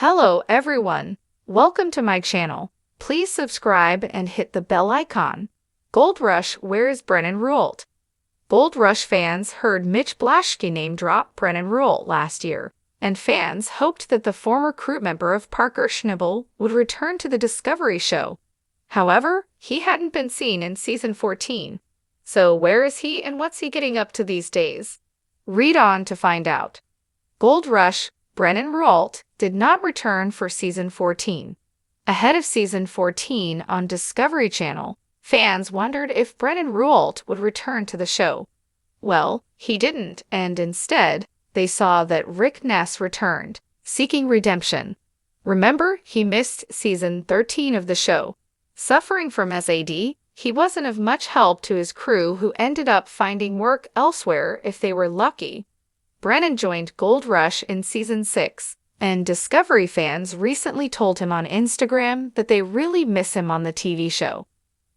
Hello everyone, welcome to my channel. Please subscribe and hit the bell icon. Gold Rush, where is Brennan Ruault? Gold Rush fans heard Mitch Blaschke name drop Brennan Ruault last year, and fans hoped that the former crew member of Parker Schnibble would return to the Discovery show. However, he hadn't been seen in season 14. So where is he and what's he getting up to these days? Read on to find out. Gold Rush, Brennan Ruault, did not return for season 14. Ahead of season 14 on Discovery Channel, fans wondered if Brennan Ruault would return to the show. Well, he didn't, and instead, they saw that Rick Ness returned, seeking redemption. Remember, he missed season 13 of the show. Suffering from SAD, he wasn't of much help to his crew, who ended up finding work elsewhere if they were lucky. Brennan joined Gold Rush in season 6, and Discovery fans recently told him on Instagram that they really miss him on the TV show.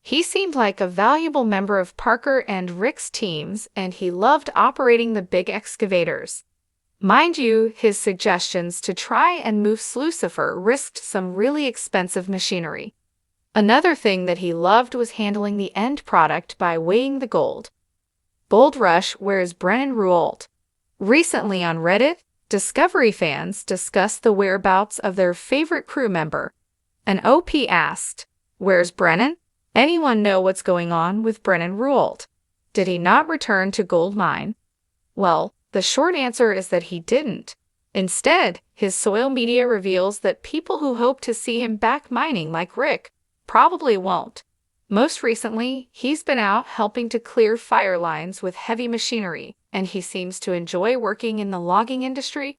He seemed like a valuable member of Parker and Rick's teams, and he loved operating the big excavators. Mind you, his suggestions to try and move Slucifer risked some really expensive machinery. Another thing that he loved was handling the end product by weighing the gold. Gold Rush, where is Brennan Ruault? Recently on Reddit, Discovery fans discussed the whereabouts of their favorite crew member. An OP asked, "Where's Brennan? Anyone know what's going on with Brennan Ruault? Did he not return to gold mine?" Well, the short answer is that he didn't. Instead, his social media reveals that people who hope to see him back mining like Rick probably won't. Most recently, he's been out helping to clear fire lines with heavy machinery, and he seems to enjoy working in the logging industry.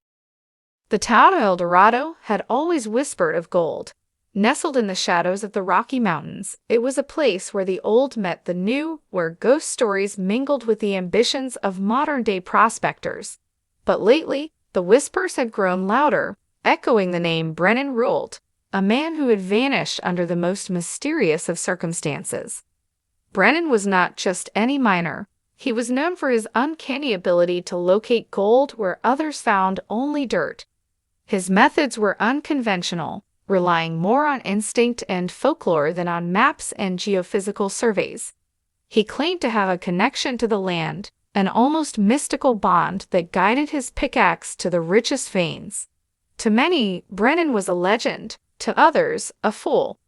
The town of El Dorado had always whispered of gold. Nestled in the shadows of the Rocky Mountains, it was a place where the old met the new, where ghost stories mingled with the ambitions of modern-day prospectors. But lately, the whispers had grown louder, echoing the name Brennan Ruault, a man who had vanished under the most mysterious of circumstances. Brennan was not just any miner. He was known for his uncanny ability to locate gold where others found only dirt. His methods were unconventional, relying more on instinct and folklore than on maps and geophysical surveys. He claimed to have a connection to the land, an almost mystical bond that guided his pickaxe to the richest veins. To many, Brennan was a legend, to others, a fool.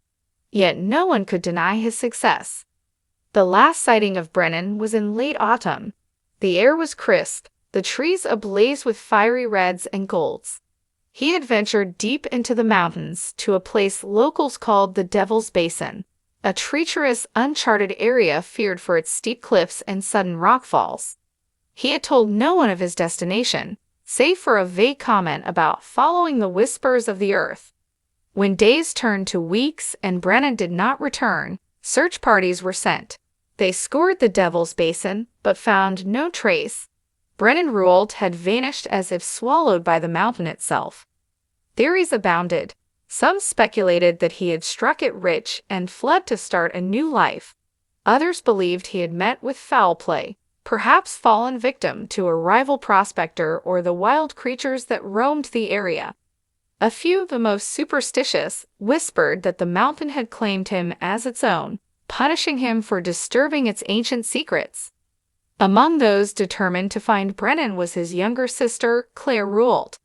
Yet no one could deny his success. The last sighting of Brennan was in late autumn. The air was crisp, the trees ablaze with fiery reds and golds. He had ventured deep into the mountains to a place locals called the Devil's Basin, a treacherous, uncharted area feared for its steep cliffs and sudden rockfalls. He had told no one of his destination, save for a vague comment about following the whispers of the earth. When days turned to weeks and Brennan did not return, search parties were sent. They scoured the Devil's Basin, but found no trace. Brennan Ruault had vanished as if swallowed by the mountain itself. Theories abounded. Some speculated that he had struck it rich and fled to start a new life. Others believed he had met with foul play, perhaps fallen victim to a rival prospector or the wild creatures that roamed the area. A few, the most superstitious, whispered that the mountain had claimed him as its own, punishing him for disturbing its ancient secrets. Among those determined to find Brennan was his younger sister, Claire Ruault.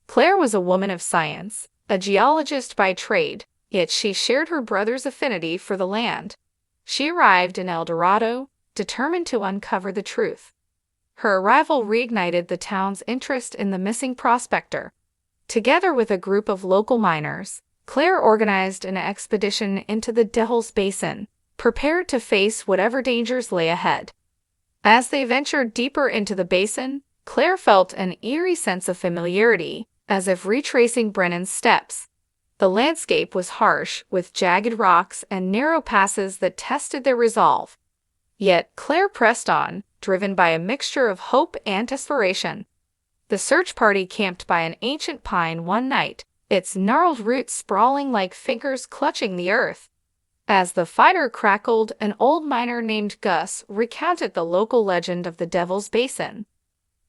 Claire was a woman of science, a geologist by trade, yet she shared her brother's affinity for the land. She arrived in El Dorado, determined to uncover the truth. Her arrival reignited the town's interest in the missing prospector. Together with a group of local miners, Claire organized an expedition into the Devil's Basin, prepared to face whatever dangers lay ahead. As they ventured deeper into the basin, Claire felt an eerie sense of familiarity, as if retracing Brennan's steps. The landscape was harsh, with jagged rocks and narrow passes that tested their resolve. Yet Claire pressed on, driven by a mixture of hope and desperation. The search party camped by an ancient pine one night, its gnarled roots sprawling like fingers clutching the earth. As the fire crackled, an old miner named Gus recounted the local legend of the Devil's Basin.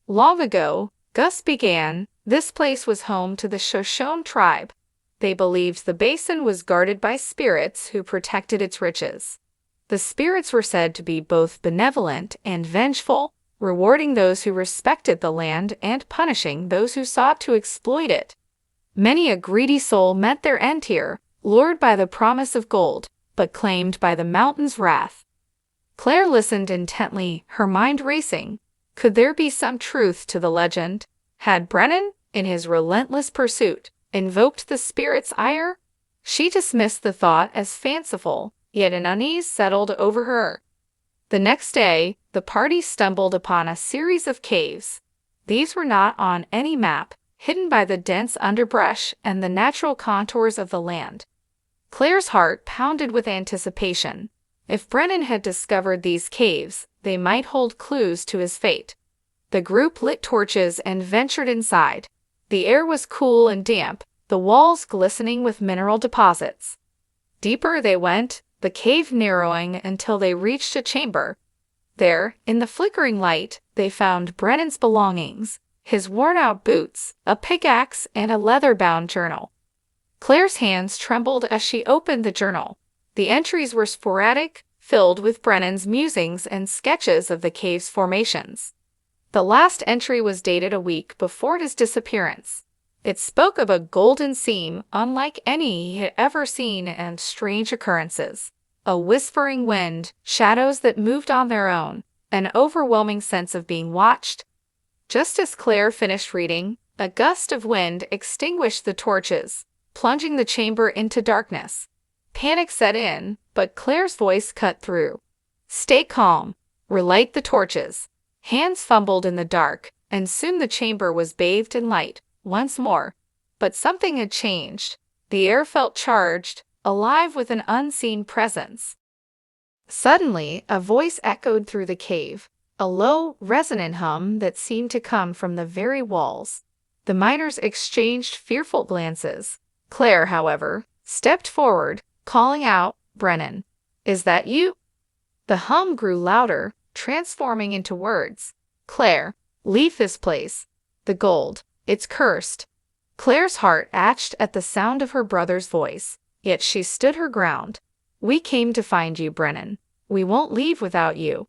Long ago, Gus began, This place was home to the Shoshone tribe. They believed the basin was guarded by spirits who protected its riches. The spirits were said to be both benevolent and vengeful, rewarding those who respected the land and punishing those who sought to exploit it. Many a greedy soul met their end here, lured by the promise of gold, but claimed by the mountain's wrath. Claire listened intently, her mind racing. Could there be some truth to the legend? Had Brennan, in his relentless pursuit, invoked the spirit's ire? She dismissed the thought as fanciful, yet an unease settled over her. The next day, the party stumbled upon a series of caves. These were not on any map, hidden by the dense underbrush and the natural contours of the land. Claire's heart pounded with anticipation. If Brennan had discovered these caves, they might hold clues to his fate. The group lit torches and ventured inside. The air was cool and damp, the walls glistening with mineral deposits. Deeper they went, the cave narrowing until they reached a chamber. There, in the flickering light, they found Brennan's belongings, his worn-out boots, a pickaxe, and a leather-bound journal. Claire's hands trembled as she opened the journal. The entries were sporadic, filled with Brennan's musings and sketches of the cave's formations. The last entry was dated a week before his disappearance. It spoke of a golden seam unlike any he had ever seen and strange occurrences. A whispering wind, shadows that moved on their own, an overwhelming sense of being watched. Just as Claire finished reading, a gust of wind extinguished the torches, plunging the chamber into darkness. Panic set in, but Claire's voice cut through. "Stay calm. Relight the torches." Hands fumbled in the dark, and soon the chamber was bathed in light once more. But something had changed. The air felt charged, alive with an unseen presence. Suddenly, a voice echoed through the cave, a low, resonant hum that seemed to come from the very walls. The miners exchanged fearful glances. Claire, however, stepped forward, calling out, "Brennan, is that you?" The hum grew louder, transforming into words. "Claire, leave this place. The gold, it's cursed." Claire's heart ached at the sound of her brother's voice, yet she stood her ground. "We came to find you, Brennan. We won't leave without you."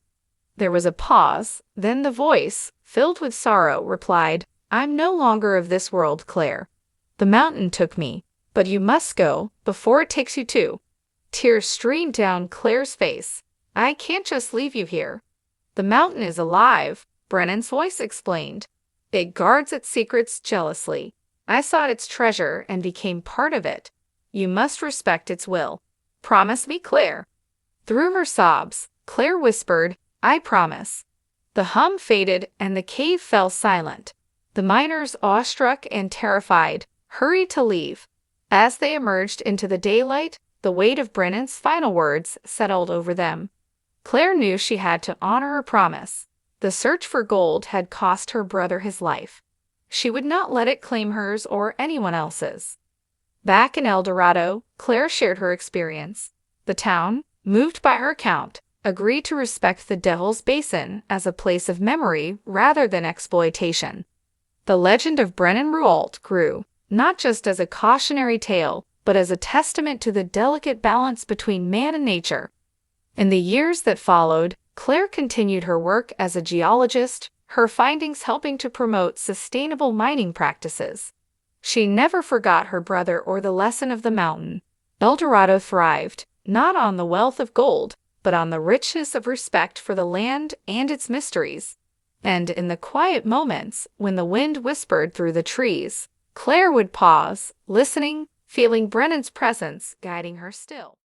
There was a pause, then the voice, filled with sorrow, replied, "I'm no longer of this world, Claire. The mountain took me, but you must go before it takes you too." Tears streamed down Claire's face. "I can't just leave you here." "The mountain is alive," Brennan's voice explained. "It guards its secrets jealously. I sought its treasure and became part of it. You must respect its will. Promise me, Claire." Through her sobs, Claire whispered, "I promise." The hum faded and the cave fell silent. The miners, awestruck and terrified, hurried to leave. As they emerged into the daylight, the weight of Brennan's final words settled over them. Claire knew she had to honor her promise. The search for gold had cost her brother his life. She would not let it claim hers or anyone else's. Back in El Dorado, Claire shared her experience. The town, moved by her account, agreed to respect the Devil's Basin as a place of memory rather than exploitation. The legend of Brennan Ruault grew, not just as a cautionary tale, but as a testament to the delicate balance between man and nature. In the years that followed, Claire continued her work as a geologist, her findings helping to promote sustainable mining practices. She never forgot her brother or the lesson of the mountain. El Dorado thrived, not on the wealth of gold, but on the richness of respect for the land and its mysteries. And in the quiet moments, when the wind whispered through the trees, Claire would pause, listening, feeling Brennan's presence guiding her still.